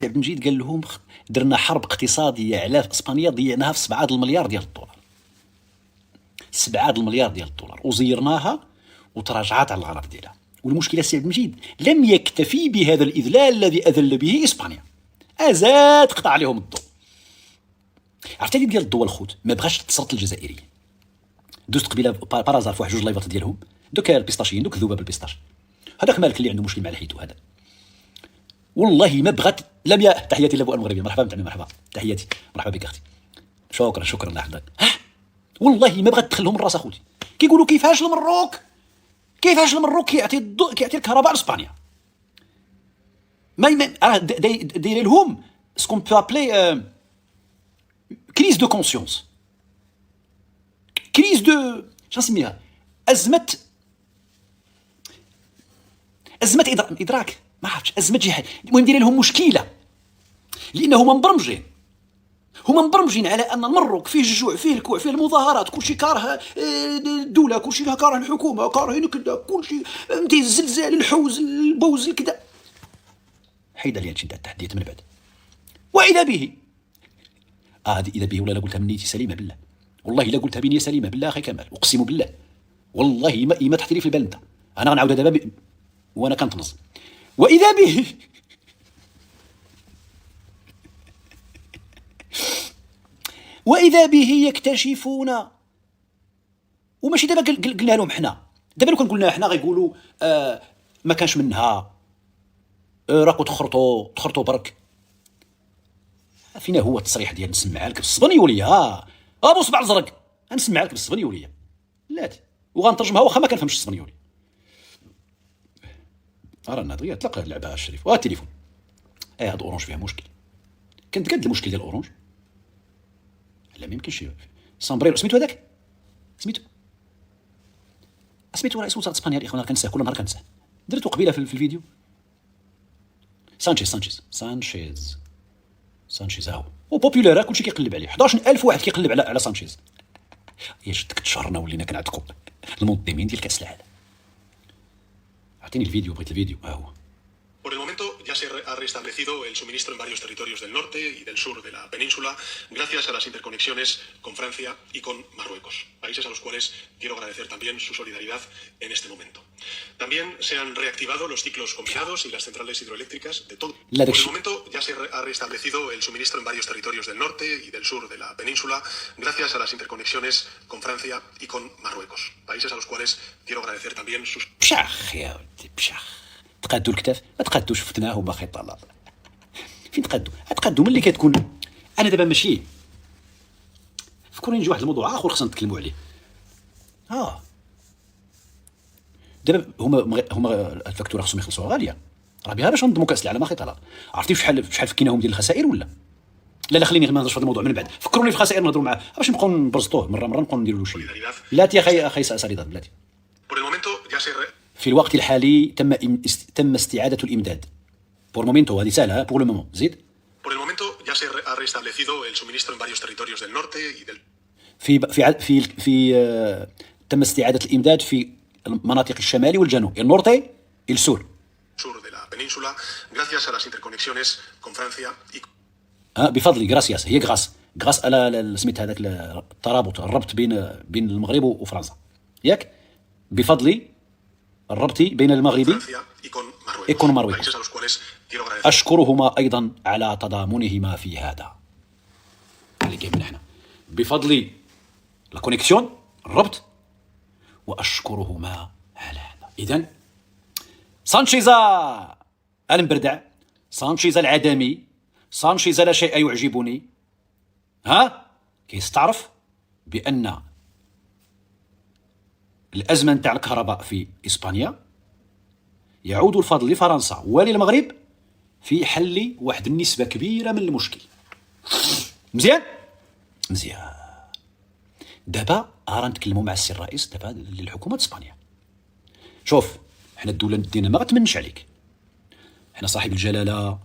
عبد المجيد قال لهم درنا حرب اقتصاديه على اسبانيا ضيعناها في 7 المليار ديال الدولار. 7 المليار ديال الدولار وزيرناها وتراجعت على الغرض ديالها. والمشكله سي عبد المجيد لم يكتفي بهذا الاذلال الذي اذل به اسبانيا، ازاد قطع عليهم الضوء. عرفتي هذه ديال الضوء الخوت ما بغاش تسرط الجزائريين. دوزت قبيله بارازار في واحد جوج لايفات ديالهم، دوك البيستاشيين دوك الذباب البيستاش، هذاك مالك اللي عنده مشكل مع الحيتو هذا والله ما بغات لم تحياتي لابو المغربيه. مرحبا بنتعمي، مرحبا، تحياتي، مرحبا بك اختي، شكرا الله يحفظك. والله ما بغات تدخلهم الراس اخوتي. كيقولوا كيفاش المروك كيعطي الضوء كيعطي الكهرباء لاسبانيا. ما داير لهم سكون بو ابلي كريز دو كونسيونس، كريز دو شنو نسميها، ازمه ادراك، ما عرفتش، ازمه جهه. المهم داير لهم مشكله لانه هما مبرمجين على ان المروك فيه الجوع، فيه الكوع، فيه المظاهرات، كلشي كاره الدوله، كلشي كاره الحكومه، كاره كذا، كلشي فهمتي، الزلزال، الحوز، البوز، كذا. حيد لي هادشي تاع التحديات من بعد. واذا به هذه اذا به، ولا لا قلتها من نيتي سليمه بالله، والله الا قلتها بنيه سليمه بالله اخي كمال، اقسم بالله، والله ما تحط لي في البال انت. انا غنعاود دابا وانا كنتنص. واذا به واذا به يكتشفون. وماشي دابا قلنا لهم حنا، دابا لو كان قلنا حنا غيقولوا ما كانش منها، راكو تخرطوا برك. فينا هو التصريح ديال نسمعها لك بالسبانيوليه، ابو صبع الزرق، غنسمعها لك بالسبانيوليه لاتي، وغنترجمها واخا ما كنفهمش السبانيولي. رانا دغيا تلقى لعبها الشريف التليفون. هاد اورانج فيها مشكل. كنت قد المشكل ديال اورانج، لا ما يمكنش. سامبريرو سميتو هذاك، سميتو رئيس وزراء اسبانيا الاخوان، كنساه كل نهار كنساه. درتو قبيله في الفيديو. سانشيز هاو وبوبولار، كلشي كيقلب عليه. 11000 واحد كيقلب على سانشيز. يا شتك تشهرنا ولينا كنعتقوا المنظمين ديال كاس العالم. اعطيني الفيديو، بغيت الفيديو. ها هو. Por el momento ya se ha restablecido el suministro en varios territorios del norte y del sur de la península gracias a las interconexiones con Francia y con Marruecos, países a los cuales quiero agradecer también su solidaridad en este momento. También se han reactivado los ciclos combinados y las centrales hidroeléctricas de todo. Por el momento ya se ha restablecido el suministro en varios territorios del norte y del sur de la península gracias a las interconexiones con Francia y con Marruecos, países a los cuales quiero agradecer también sus... تقادوا الكتاف، ما تقادوش، فتناهم باقي طلال. فين تقادوا ملي كتكون. انا دابا ماشي فكروني نجي واحد الموضوع اخر خصنا نتكلموا عليه. دابا هما الفاكتوره خصهم يخلصوها غاليه، راه بها باش نضموا كاس العالم اخي طلال. عرفتي شحال فكيناهم ديال الخسائر ولا لا خليني ما نهضرش في هذا الموضوع من بعد. فكروني في الخسائر نهضروا معاه باش نبقاو نبرزطوه مره نبقاو نديروا له شي. بلاتي اخي سريضه بلاتي. في الوقت الحالي تم استعادة الإمداد. Por momento هذه سهلة. Pour le moment زيد. Por el momento ya se ha restablecido el suministro en varios territorios del norte y del... في تم استعادة الإمداد في المناطق الشمالي والجنوب. النورتي السور. sur de la península gracias a las interconexiones con Francia y... بفضل غراسياس، هي غراس على سميت هذاك الترابط، الربط بين المغرب وفرنسا، ياك؟ بفضل الربط بين المغرب وكون مرويكوس. أشكرهما أيضا على تضامنهما في هذا اللي جايبنا احنا بفضل الكونيكسيون، الربط، وأشكرهما على هذا. إذن سانشيز المبردع، سانشيز العدمي، سانشيز لا شيء يعجبني، كيستعرف بأن الأزمة نتاع الكهرباء في إسبانيا يعود الفضل لفرنسا وللمغرب في حل واحد النسبة كبيرة من المشكل. مزيان. دابا نتكلموا مع السي الرئيس دابا للحكومة إسبانيا. شوف، حنا الدولة ديالنا ما غتمنش عليك، حنا صاحب الجلالة،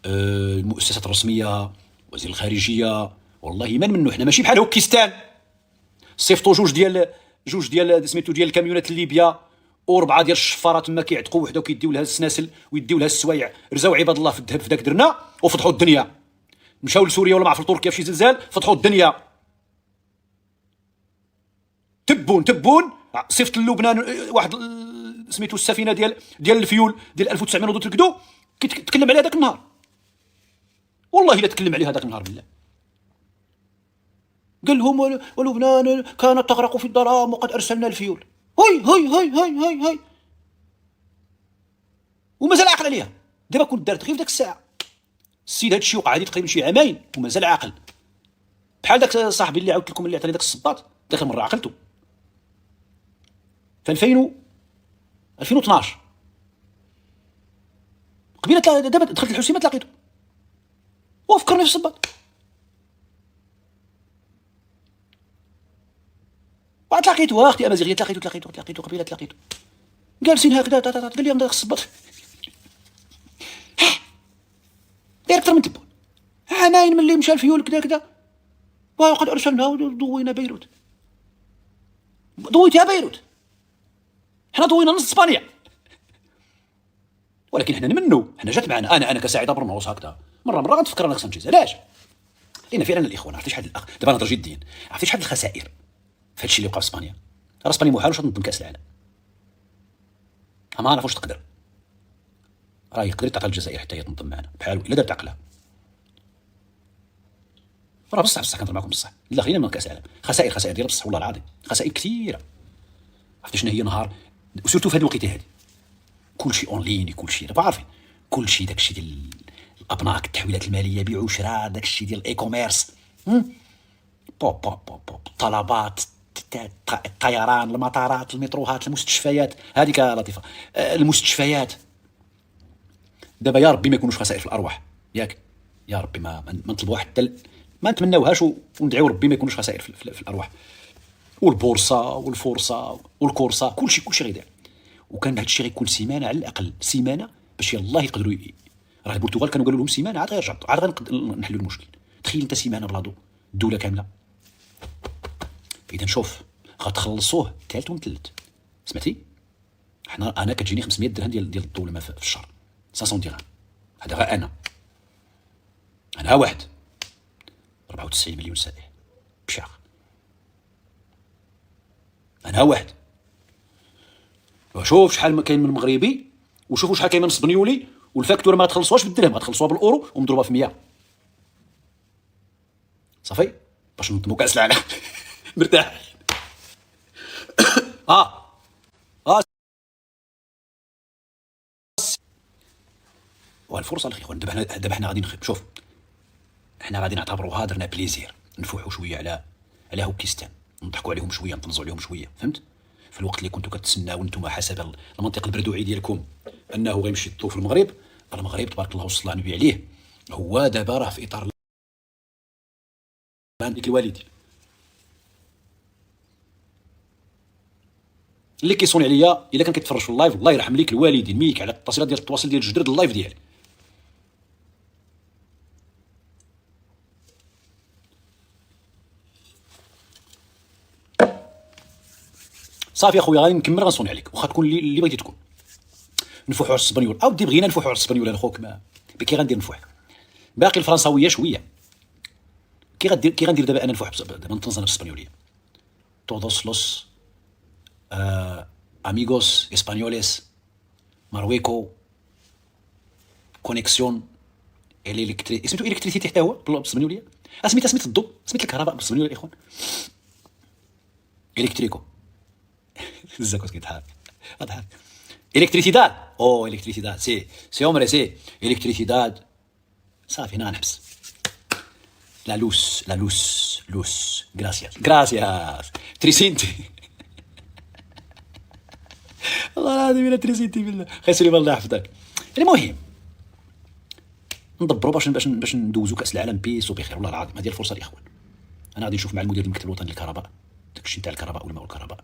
المؤسسات الرسمية، وزير الخارجية، والله ما نمنو. حنا ماشي بحال هوكيستان صيفطوا جوج ديال سميتو ديال الكاميونات الليبيا وربعه ديال الشفارات تما كيعتقوا وحده وكيديو لها السناسل ويديو لها السوايع. رزاو عباد الله في الذهب في داك درنا وفتحوا الدنيا. مشاو لسوريا ولا ما عرف لتركيا في شي زلزال فتحوا الدنيا. تبون صيفط للبنان واحد سميتو السفينه ديال الفيول ديال 1900 ودو تركدو كيتكلم عليها داك النهار. والله الا تكلم عليها داك النهار بالله. قال لهم ولبنان كانت تغرق في الظلام وقد ارسلنا الفيول. هاي هاي هاي هاي هاي هاي ومازال عاقل عليها. دابا كنت دارت غير في داك الساعه. السيد هذا الشيء وقع هذه تقريبا شي عامين ومازال عاقل. بحال داك صاحبي اللي عاودت لكم اللي عطاني داك الصباط ديك المره عقلته في 2012 قبيله. دابا دخلت الحسيمه تلاقيته وفكرني في الصباط. بعد تلاقيته اختي امازيغيه تلاقيته قبيله تلاقيته جالسين هكذا قال لي داك الصباط داير اكثر من تبون عامين ملي مشى الفيول كذا وقد ارسلنا وضوينا بيروت. ضويتها بيروت حنا ضوينا نص اسبانيا. ولكن حنا نمنو حنا جات معنا انا كسعيد برنوس هكذا مره غنتفكر انا سانشيز. علاش؟ لان فعلا الاخوان عرفتي شحال دابا نهضر جديا عرفتي شحال الخسائر في هادشي اللي وقع في اسبانيا. راه اسبانيا محال تنظم كاس العالم ما عرفوش تقدر. راه يقدر تعقل الجزائر حتى هي تنظم معنا بحال الا دارت عقلها. راه بصح كنهضر معكم بصح لا خلينا من كاس العالم. خسائر ديال بصح والله العظيم خسائر كثيره. عرفتي شنو هي نهار وسورتو في هذه الوقيته هذه كلشي اونلاين كلشي دابا عارفين كلشي داكشي ديال الابناك التحويلات الماليه بيعوا شراء داكشي ديال الاي كوميرس بوب طلبات الطيران المطارات المتروهات المستشفيات. هذيك لطيفه المستشفيات. دابا يا ربي ما يكونوش خسائر في الارواح ياك يا ربي ما نطلبوا حتى ما نتمناوهاش وندعيو ربي ما يكونوش خسائر في الارواح. والبورصه والفرصه والكورصه كلشي غيدير. وكان هذا الشيء غيكون سيمانه على الاقل سيمانه باش يلاه يقدروا راه البرتغال كانوا قالوا لهم سيمانه عاد غيرجعوا عاد غنحلوا المشكل. تخيل انت سيمانه بلا ضو الدوله كامله. اذا شوف غتخلصوه ثالث ومثلث سمعتي. انا كتجيني 500 درهم ديال الدوله ما في الشهر 500 درهم. هذا غير انا واحد 94 مليون سائح بشاخ. انا واحد وشوف شحال كاين من مغربي وشوفوا شحال كاين من اسبانيولي والفاكتوره ما تخلصوهاش بالدرهم غتخلصوها بالاورو ومضروبه في 100 صافي باش ننظموا كاس العالم مرتاح. والفرصه الاخوان دابا حنا غادي شوف حنا غادي نعتبروها درنا بليزير نفوحوا شويه على هوكيستان نضحكوا عليهم شويه نطنزوا عليهم شويه فهمت. في الوقت اللي كنتوا كتسناو انتم حسب المنطق البردوعي ديالكم انه غيمشي الضو في المغرب تبارك الله وصلى النبي عليه هو دابا راه في اطار ديك الوالدين اللي كيصوني عليا الا كان كيتفرج في اللايف الله يرحم ليك الوالدين ميك على التصويرات ديال التواصل ديال الجدر اللايف ديالي. صافي اخويا غادي نكمل غنصوني عليك واخا تكون اللي بغيتي تكون. نفوحوا على الاسبانيول اودي بغينا نفوحوا على الاسبانيول انا خوك ما كي غندير نفوح باقي الفرنساويه شويه كي غندير دابا انا نفوح دابا نتنظم بالاسبانيوليه. todos los amigos españoles مارويكو كونيكسيون سميتو الكتريسيتي حتى هو بالاسبانيوليه. سميت الضوء سميت الكهرباء بالاسبانيوليه الاخوان الكتريكو زاكوس كيضحك اضحك الكتريسيداد الكتريسيداد سي عمري سي الكتريسيداد صافي هنا غنحبس. لا لوس غراسياس تريسينتي والله العظيم الا تريسينتي بالله خيسولي بالله يحفظك. المهم ندبروا باش ندوزو كاس العالم بيس وبخير والله العظيم. هذه الفرصه الاخوان انا غادي نشوف مع المدير المكتب الوطني للكهرباء داكشي نتاع الكهرباء والماء والكهرباء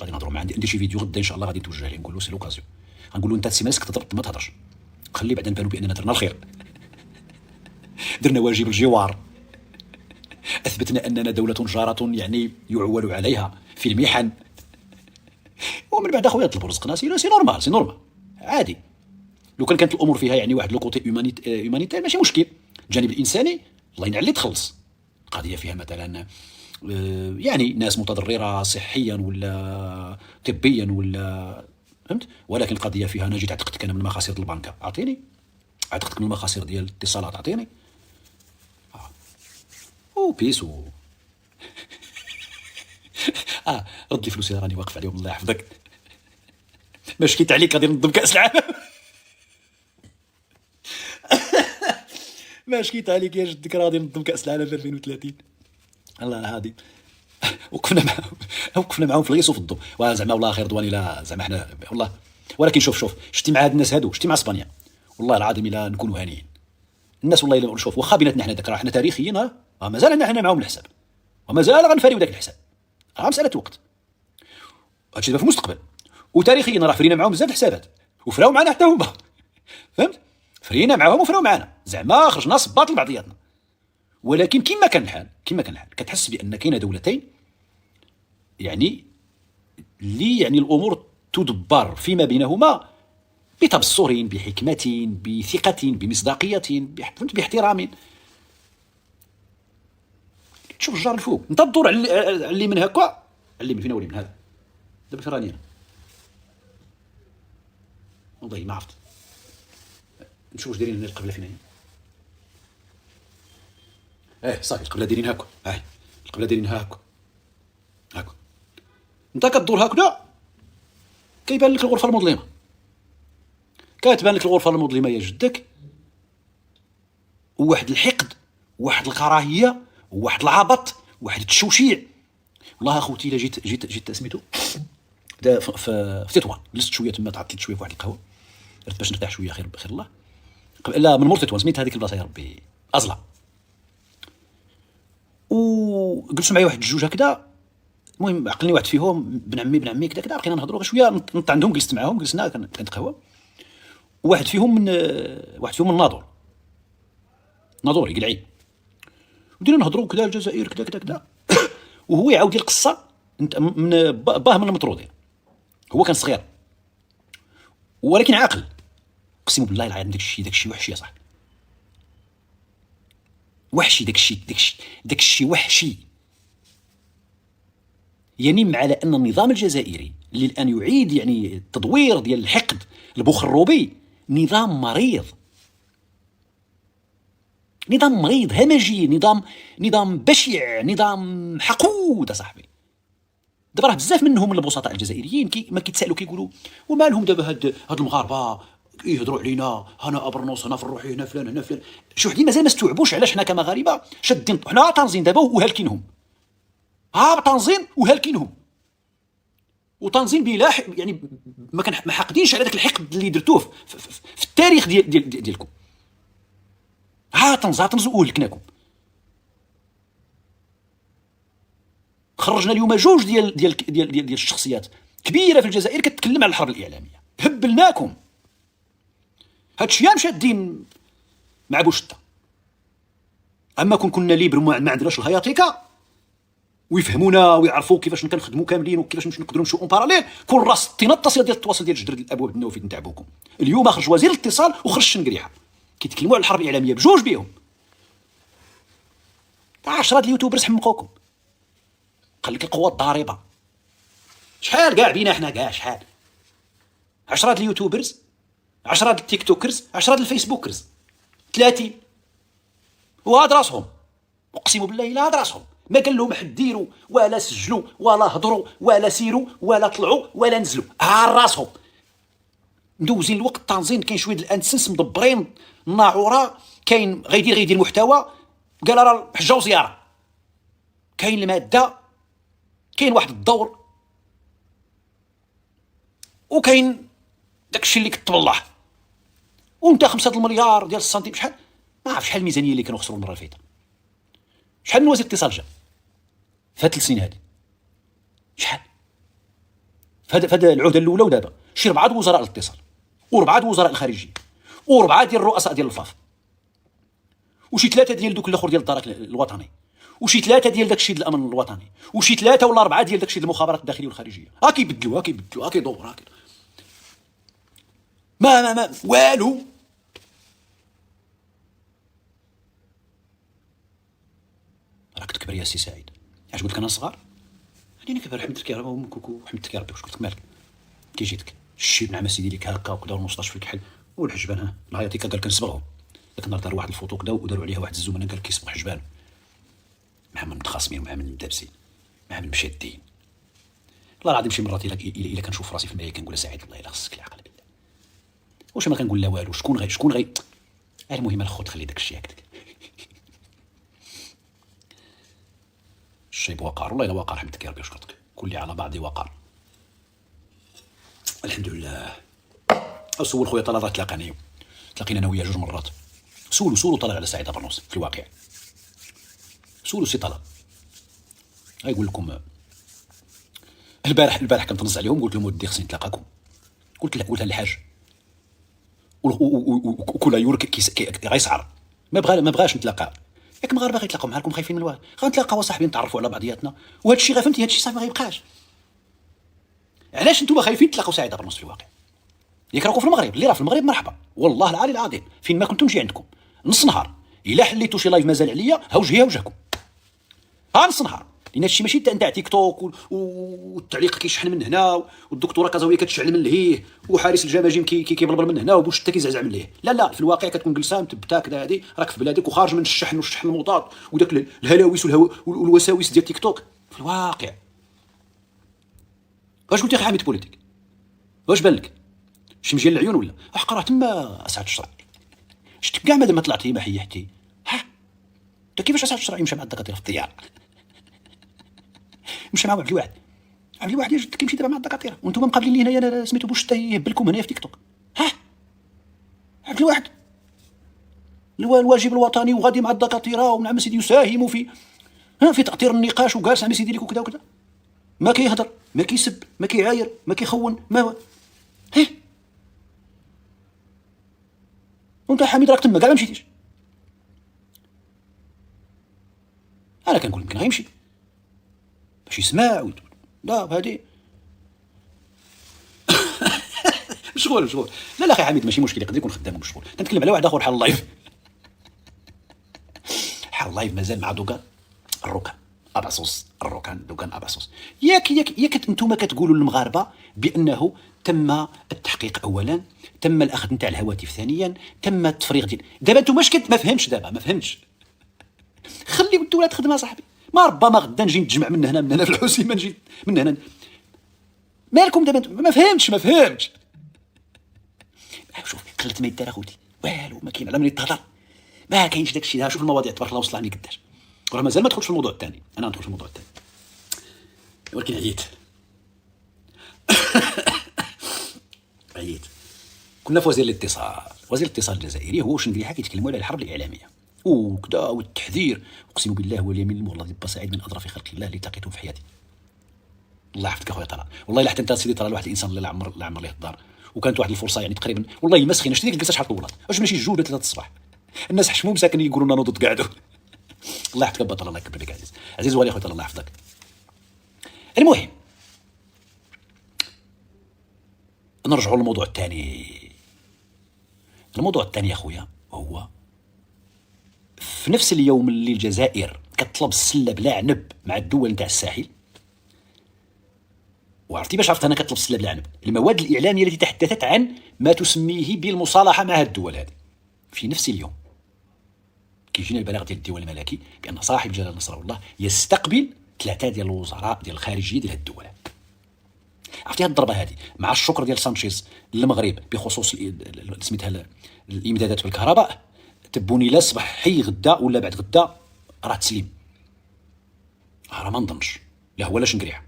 غادي نهضروا معاه. ندير شي فيديو غدا ان شاء الله غادي نتوجه ليه نقول له سي لوكازيون غنقول له انت السيمانه سكت ما تهضرش خلي بعدا نبانو باننا درنا الخير درنا واجب الجوار اثبتنا اننا دوله جاره يعني يعول عليها في المحن ومن بعد اخويا طلبوا رزقنا، سي نورمال، سي نورمال عادي. لو كانت الامور فيها يعني واحد لو كوتي هيومانيتير ماشي مشكل. الجانب الانساني الله ينعل اللي تخلص. القضيه فيها مثلا يعني ناس متضرره صحيا ولا طبيا ولا فهمت، ولكن القضيه فيها انا جيت عتقتك انا من المخاسر ديال البنكه اعطيني، عتقتك من المخاسر ديال الاتصالات اعطيني، او بيسو رد لي فلوسي راني واقف عليهم الله يحفظك. ما شكيت عليك غادي ننظم كاس العالم. ما شكيت عليك يا جدك غادي ننظم كاس العالم في 2030. الله العظيم. وقفنا معاهم في الغيص وفي الضو، وزعما والله خير دواني، لا زعما حنا والله. ولكن شوف شتي مع هاد الناس هادو، شتي مع اسبانيا، والله العظيم الا نكونوا هانيين الناس والله الا شوف واخا بيناتنا حنا داك راه حنا تاريخيين مازال حنا معاهم الحساب، ومازال غنفاريو داك الحساب، راه مساله وقت. هادشي في المستقبل، وتاريخيا راه فرينا معاهم بزاف الحسابات وفراو معنا حتى هما. فهمت، فرينا معاهم وفراو معنا، زعما خرجنا صباط لبعضياتنا. ولكن كما كان الحال كتحس بان كاينه دولتين يعني اللي يعني الامور تدبر فيما بينهما بتبصر، بحكمه، بثقه، بمصداقيه، فهمت، باحترام. تشوف الجار الفوق انت تدور على اللي من هكا، اللي من فينا ولي من هذا دابا في راني انا والله ما عرفت. نشوف واش دايرين هنا القبله فينا هي. صافي القبله دايرين هكا، القبله دايرين هكا انت كدور هكذا كيبان لك الغرفه المظلمه، كتبان لك الغرفه المظلمه يا جدك، وواحد الحقد، وواحد الكراهيه، وواحد العبط، وواحد التشوشيع. والله اخوتي الا جيت سميتو في تطوان، جلست شويه تما، تعطلت شويه في واحد القهوه، درت باش نرتاح شويه، خير الله. لا من مور تطوان سميت هذيك البلاصه يا ربي ازلا، وجلسوا معايا واحد الجوج هكذا. المهم عقلني واحد فيهم بن عمي كذا بقينا نهضروا شويه، نط عندهم، جلست معاهم، جلسنا كانت قهوه. واحد فيهم من ناظور يقلعين، بدينا نهضروا كذا الجزائر كذا وهو يعاود لي القصه من باه من المطرودين. هو كان صغير ولكن عاقل، اقسم بالله العظيم داك الشيء وحشي يا صاحبي، وحشي داك الشيء وحشي. يعني على ان النظام الجزائري اللي الان يعيد يعني التدوير ديال الحقد البخروبي نظام مريض، همجي، نظام بشع، نظام حقود صاحبي. دابا راه بزاف منهم من البسطاء الجزائريين ما كيتسالوا كيقولوا وما لهم دابا هاد المغاربه يهضروا علينا، هنا ابرنوس، هنا في الروحي، هنا فلان. شو حدين مازال ما استوعبوش علاش حنا كمغاربه شادين حنا طنزين دابا وهالكينهم، طنزين وهالكينهم، وطنزين بلا يعني ما حاقدينش على داك الحقد اللي درتوه في التاريخ ديالكم. طنزوا وهلكناكم. خرجنا اليوم جوج ديال الشخصيات كبيره في الجزائر كتكلم على الحرب الاعلاميه، هبلناكم. هادشي شادين مع بوشطه. اما كنا ليبر ما عندناش الهياطيكا ويفهمونا ويعرفوا كيفاش كنخدموا كاملين وكيفاش نقدروا نمشيو اون باراليل، كل راس تنطس ديال التواصل ديال جدر الابواب النوفي نتاع بوكم. اليوم خرج وزير الاتصال وخرج شنقريحه كيتكلموا على الحرب الاعلاميه بجوج بيهم. 10 اليوتيوبرز حمقوكم، قال لك القوه الضاربه. شحال كاع بينا حنا كاع شحال؟ 10 اليوتيوبرز، 10 التيك توكرز، 10 الفيسبوكرز، 30 وهاد راسهم. اقسم بالله الا هاد راسهم ما قال لهم حد ديروا ولا سجلوا ولا هضروا ولا سيروا ولا طلعوا ولا نزلوا، راسهم مدوزين الوقت طانزين. كاين شويه الانسنس مدبرين الناعوره، كاين غيدير محتوى، قال راه حجه وزياره، كاين الماده، كاين واحد الدور، وكاين داكشي اللي كتب الله. وانت 5 المليار ديال السنتيم شحال؟ ما عرف شحال الميزانيه اللي كانوا خسروا المره اللي فاتت. شحال من وزير الاتصال جا في هاد 3 سنين هادي؟ شحال في هذا العهده الاولى ودابا؟ شي 4 وزراء الاتصال، و4 وزراء الخارجيه، و4 ديال الرؤساء ديال الفاف، وشي 3 ديال دوك الاخر ديال الدرك الوطني، وشي 3 ديال داكشي ديال الامن الوطني، وشي 3 ولا 4 ديال داكشي ديال المخابرات الداخليه والخارجيه. كيبدلوا كيدور ما والو. راك تكبر يا سي سعيد. علاش قلت لك انا صغار؟ خليني كبر. حمدتك يا ربي امك وحمدتك يا ربي. واش قلت لك مالك؟ كي جيتك الشيب نعم سيدي ليك هكا وكذا والمسطاش في الكحل والحجبان. ها العياطي قال كنصبغهم. ذاك النهار دار واحد الفوطو كذا وداروا عليها واحد الزمانه قال كيصبغ حجبان، مع من متخاصمين ومع من مدابسين مع من مشادين. والله العظيم شي مرات الا كنشوف راسي في المرايه كنقول سعيد الله الا خصك العقل بالله. واش ما كنقول لا والو. شكون غي المهم الخوت خلي داك الشيء هكذاك. الشيب وقار والله الا وقار. حمدك يا ربي وشكرتك. كل على بعضي وقار الحمد لله. سول خويا طلال راه تلاقينا انا وياه 2 مرات. سولو طلال على سعيد برنوس في الواقع. سولو سي طلال غايقول لكم. البارح كنت نص عليهم قلت لهم ودي خصني نتلاقاكم. قلت للحاج وكل يور غيسعر ما بغاش نتلاقى. ياك المغاربه غيتلاقاو معاكم خايفين من الواه. غنتلاقاو صاحبي نتعرفوا على بعضياتنا وهذا الشيء فهمتي. هذا الشيء صافي ما غيبقاش. علاش نتوما خايفين تلاقاو سعيد برنوس في الواقع؟ ياك راكم في المغرب. اللي راه في المغرب مرحبا والله العالي العظيم. فين ما كنتم نجي عندكم نص نهار. الا حليتوا شي لايف مازال عليا ها وجهكم نص نهار. لان هادشي ماشي تاع تيك توك والتعليق كيشحن من هنا والدكتوره كازاويه كتشعل من لهيه وحارس الجماجم كيبلبل من هنا وبوش حتى كيزعزع من لهيه. لا في الواقع كتكون جلسه متبتا كذا. هادي راك في بلادك وخارج من الشحن والشحن المضاد وداك الهلاوس والوساوس ديال تيك توك. في الواقع واش قلت يا حميد بوليتيك؟ واش بان لك شي مجيال العيون ولا قرا تما اسعد الشرع؟ شتك كاع ما طلعتي ما حيحتي. ها انت كيفاش اسعد الشرع يمشي مع الدكاتره في الطياره؟ مشى مع عبد الواحد يا جد كيمشي دابا مع الدكاتره وانتم مقابلين لي هنايا سميتو بوش يهب لكم هنايا في تيك توك. ها عبد الواحد الواجب الوطني وغادي مع الدكاتره ومع سيدي يساهم في تاطير النقاش وجالس مع سيدي لك وكذا وكذا. ما كيهضر ما كيسب ما كيعاير ما كيخون ما هو. وانت حميد راك تما كاع ما مشيتيش. انا كنقول يمكن غيمشي باش يسمع لا هادي مشغول. لا اخي حميد ماشي مشكل. يقدر يكون خدام ومشغول. كنتكلم على واحد اخر حال اللايف. حال اللايف مازال مع دوكان الركان اباسوس. ياك انتم كتقولوا للمغاربه بانه تم التحقيق اولا، تم الاخذ نتاع الهواتف ثانيا، تم التفريغ دابا انتم اش ما فهمتش. خليو الدوله تخدم صاحبي. ما ربما غدا نجي نتجمع من هنا في الحسيمه نجي من هنا. مالكم دابا ما فهمتش. شوف قلت ما يدار اخوتي والو ما كاين على ملي تهضر ما كاينش داك الشيء. شوف المواضيع تبارك الله وصلني قداش. وراه مازال ما دخلتش في الموضوع الثاني. انا ندخل في الموضوع الثاني ولكن عييت. كنا في وزير الاتصال الجزائري هو وشنقريحه كيتكلموا على الحرب الاعلاميه وكذا والتحذير. اقسم بالله واليمين المغلظ سعيد من اظرف خلق الله اللي لقيتهم في حياتي. الله يحفظك اخويا طلال. والله الا حتى انت سيدي طلال واحد الانسان اللي لا عمر ليه الدار وكانت واحد الفرصه يعني تقريبا والله ما سخينا. شتي ديك الجلسه شحال طولت؟ واش ماشي 2 ولا 3 الصباح؟ الناس حشموا مساكن يقولوا لنا نوضوا تقعدوا. الله يحفظك بطل. الله يكبر لك عزيز ولي اخويا طلال الله يحفظك. المهم نرجعوا للموضوع الثاني. الموضوع الثاني يا خويا هو في نفس اليوم اللي الجزائر كتطلب السله بلا عنب مع الدول نتاع الساحل. وعرفتي باش عرفت انا كتطلب السله بلا عنب؟ المواد الاعلاميه التي تحدثت عن ما تسميه بالمصالحه مع هذه الدول هذه. في نفس اليوم كيجينا البلاغ ديال الدول الملكي بان صاحب جلاله نصر الله يستقبل 3 ديال الوزراء ديال الخارجيه ديال هذه الدول. عرفتي هاد الضربه هذه مع الشكر ديال سانشيز للمغرب بخصوص سميتها الامدادات بالكهرباء. تبوني لا صباح حي غدا ولا بعد غدا راه تسليم. راه ما نظنش لا هو لا شنقريحه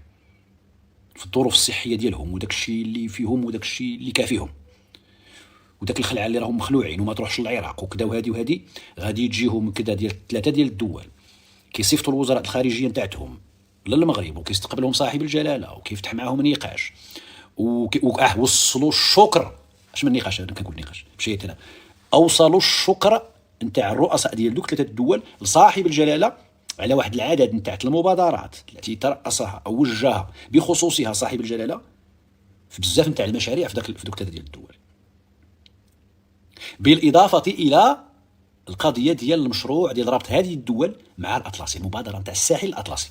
في الظروف الصحيه ديالهم وداك الشيء اللي فيهم وداك الشيء اللي كافيهم وداك الخلعه اللي راهم مخلوعين وما تروحش للعراق وكذا وهذه غادي تجيهم كذا ديال 3 ديال الدول كيصيفطوا الوزراء الخارجيه نتاعهم للمغرب وكيستقبلهم صاحب الجلاله وكيفتح معاهم نقاش وصلوا الشكر. اش من نقاش انا كنقول نقاش مشيت انا. اوصلوا الشكر نتاع الرؤساء ديال دوك 3 الدول لصاحب الجلاله على واحد العدد نتاع المبادرات التي ترأسها أو وجهها بخصوصها صاحب الجلالة في بزاف نتاع المشاريع في دوك ثلاثة ديال الدول، بالإضافة إلى القضية ديال المشروع ديال ربط هذه الدول مع الأطلسي، المبادرة نتاع الساحل الأطلسي.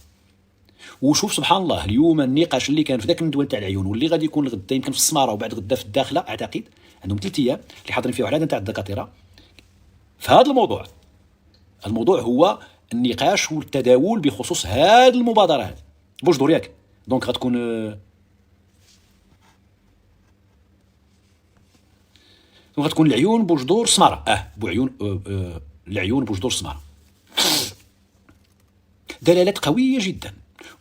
وشوف سبحان الله اليوم النقاش اللي كان في ذاك الدول تاع العيون واللي غادي يكون غدا يمكن في السمارة وبعد غدا في الداخلة، أعتقد عندهم 3 أيام اللي حاضرين فيه عدد نتاع الدكاترة في هذا الموضوع. الموضوع هو النقاش والتداول بخصوص هذه المبادرة هذه بوش دور ياك. دونك غتكون العيون بوش دور سمارة بعيون العيون بوش دور سمارة. دلالات قوية جدا.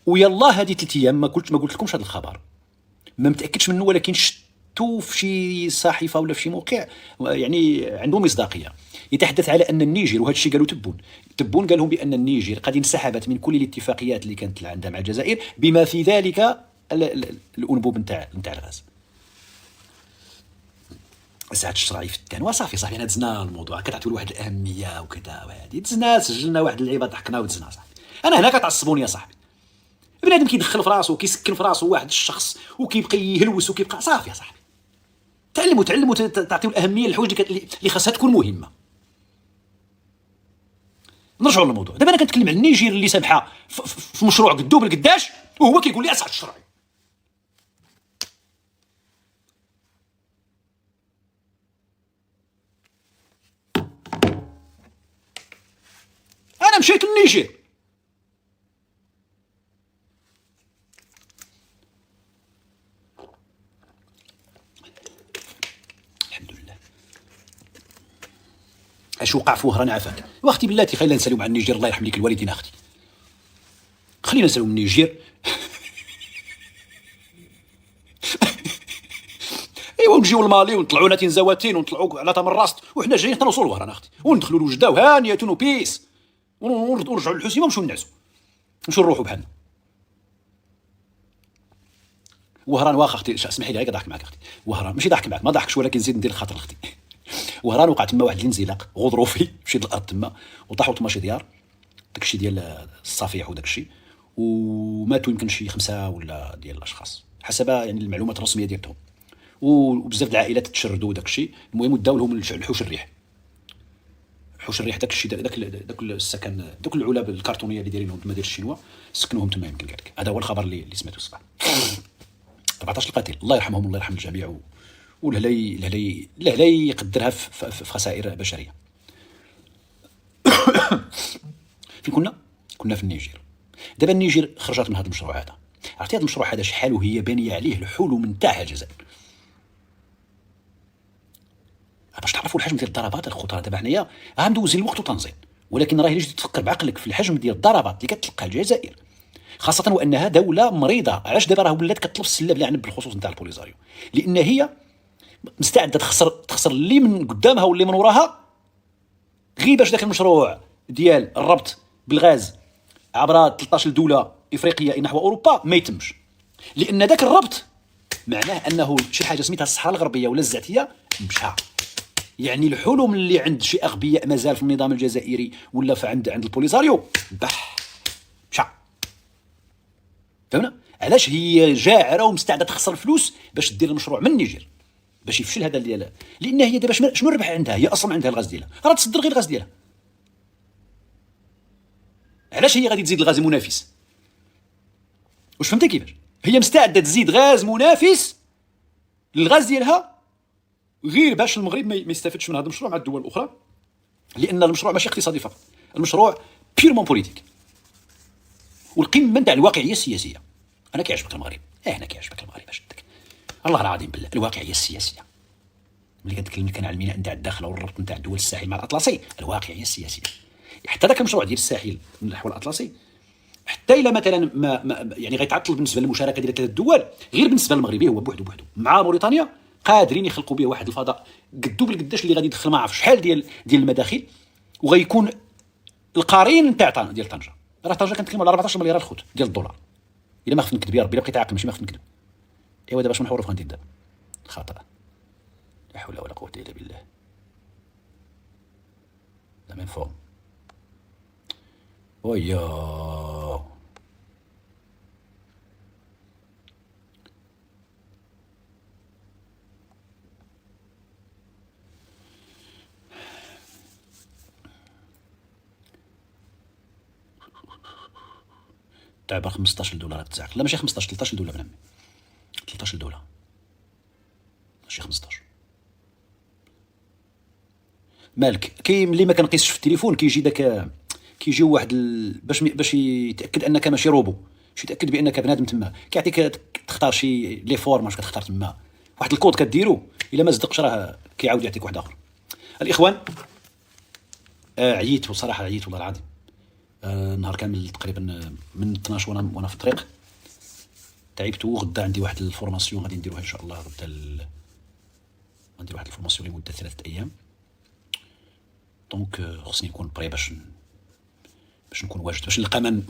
ويلا هذه 3 أيام ما قلت لكمش هذا الخبر، ما متأكدش منه، ولكن شفتو في شي صحيفة ولا في شي موقع يعني عنده مصداقية، يتحدث على أن النيجر، وهذا الشيء قالوا تبون قال لهم بأن النيجر قد انسحبت من كل الاتفاقيات اللي كانت عندها مع الجزائر بما في ذلك الأنبوب نتاع الغاز. سعد الشرعي في التان وصافي صاحبي انا دزنا الموضوع كتعطيو واحد الأهمية وكذا وهذه دزنا سجلنا واحد اللعيبة ضحكنا ودزنا صاحبي. أنا هنا كتعصبوني يا صاحبي، بنادم كيدخل في راسو وكيسكن في راسو واحد الشخص وكيبقى يهلوس وكيبقى صافي يا صاحبي. تعلموا تعطيو الأهمية للحوايج اللي خاصها تكون مهمة. نرجعوا للموضوع. دابا انا كنتكلم على النيجر اللي سامحه في مشروع قدو بالقداش وهو كيقول لي اسعد الشرعي. انا مشيت للنيجر الحمد لله. اش وقع في وهران عافاك واختي بلاتي. خلينا نساليو مع النيجر، الله يرحم لك الوالدين اختي، خلينا نساليو من النيجر. ايوا ونجيو لمالي ونطلعوا ناتين زواتين ونطلعوا على تمر راست وحنا جايين حتى نوصلوا لوهران اختي وندخلوا لوجده وهانيه وبيس ونرجعوا للحسيمه ونمشيو نعسوا نمشيو نروحوا بحالنا. وهران واخا اختي اسمحي لي ضحك معك اختي، وهران ماشي ضحك معك ما ضحكش ولكن زيد ندير الخاطر اختي. وهران وقع تما واحد الانزلاق غضروفي، مشيت للارض تما وطاحوا تما شي ديار داكشي ديال الصفيح وداكشي، وماتوا يمكن شي 5 ولا ديال الاشخاص حسب يعني المعلومات الرسميه ديالهم، وبزاف د العائلات تشردوا وداكشي. المهم داو لهم الحوش الريح، حوش الريح داكشي داك السكن دوك العلب الكرتونيه اللي دايرينهم تما ديال الشينوا سكنوهم تما يمكن قالك. هذا هو الخبر اللي سمعته الصباح. 14 القتيل الله يرحمهم الله يرحم الجميع، والهلي يقدرها في خسائر بشريه. فين كنا في النيجر. دابا النيجر خرجت من هذا المشروع هذا. عرفتي هذا المشروع هذا شحال وهي بانيه عليه الحلم نتاعها الجزائر. باش تعرفوا الحجم ديال الضربات الخطره. دابا حنايا غندوزين الوقت وتنزين، ولكن راه الا جيتي تفكر بعقلك في الحجم ديال الضربات اللي كتلقى الجزائر، خاصه وانها دوله مريضه. علاش دابا راه ولات كتطلب السله بلا عنب بالخصوص نتاع البوليزاريو؟ لان هي مستعده تخسر اللي من قدامها واللي من وراها غير باش داك المشروع ديال الربط بالغاز عبر 13 دوله افريقيه نحو اوروبا ما يتمش. لان داك الربط معناه انه شي حاجه سميتها الصحراء الغربيه ولا الزعتيه مشى. يعني الحلم اللي عند شي اغبياء مازال في النظام الجزائري ولا في عند البوليزاريو مشى. فهمنا علاش هي جاعره ومستعده تخسر فلوس باش دير المشروع من النيجر باش يفشل هذا ديالها؟ لان هي دابا شنو الربح عندها؟ هي اصلا عندها الغاز ديالها، راه تصدر غير الغاز ديالها. علاش هي غادي تزيد الغاز المنافس؟ واش فهمتي كيفاش؟ هي مستعده تزيد غاز منافس للغاز ديالها غير باش المغرب ما يستافدش من هذا المشروع مع الدول الاخرى، لان المشروع ماشي اقتصادي فقط، المشروع بيرمون بوليتيك. والقمه نتاع الواقعيه السياسيه. انا كيعجبك المغرب، انا كيعجبك المغرب باش دك الله العظيم بالله. الواقعيه السياسيه ملي كنتكلم كان على الميناء نتاع الداخله والربط نتاع دول الساحل مع الاطلسي، الواقعيه السياسيه. حتى ذاك المشروع ديال الساحل نحو الاطلسي حتى الا مثلا ما يعني غيتعطل بالنسبه للمشاركه ديال 3 دول، غير بالنسبه للمغربي هو بوحدو مع موريتانيا قادرين يخلقوا به واحد الفضاء قدو بالقداش اللي غادي يدخل ما عرف شحال ديال المداخل، وغيكون القرين نتاع ديال طنجه. راه طنجه كنتكلموا على 14 مليار الخوت ديال الدولار، الا ما خفت نكذب يا ربي، الا بقيت عاقل ماشي ما خفت نكذب. ايوا دابا شنو نحوروا في غندير دابا؟ خطا، لا حول ولا قوه الا بالله. لا مين فورم ويا تعبر 15 دولار تاعك. لا ماشي 15، 13 دولار بنامي، 13 دولار ماشي 15. مالك كي ملي ما كنقيسش في التليفون كيجي داك، كيجيو واحد باش يتاكد انك ماشي روبو، باش يتاكد بانك بنادم تما، كيعطيك تختار شي لي فورم واش كتختار تما، واحد الكود كديرو، الا ما صدقش راه كيعاود يعطيك واحد اخر. الاخوان عييت بصراحه، عييت والله العظيم. نهار كامل تقريبا من 12 وانا في الطريق، تعبت. وغدا عندي واحد الفورماسيون غادي نديروها ان شاء الله غدا غندير واحد الفورماسيون لمده 3 ايام. دونك خصني نكون بري باش نكون واجد، باش نلقى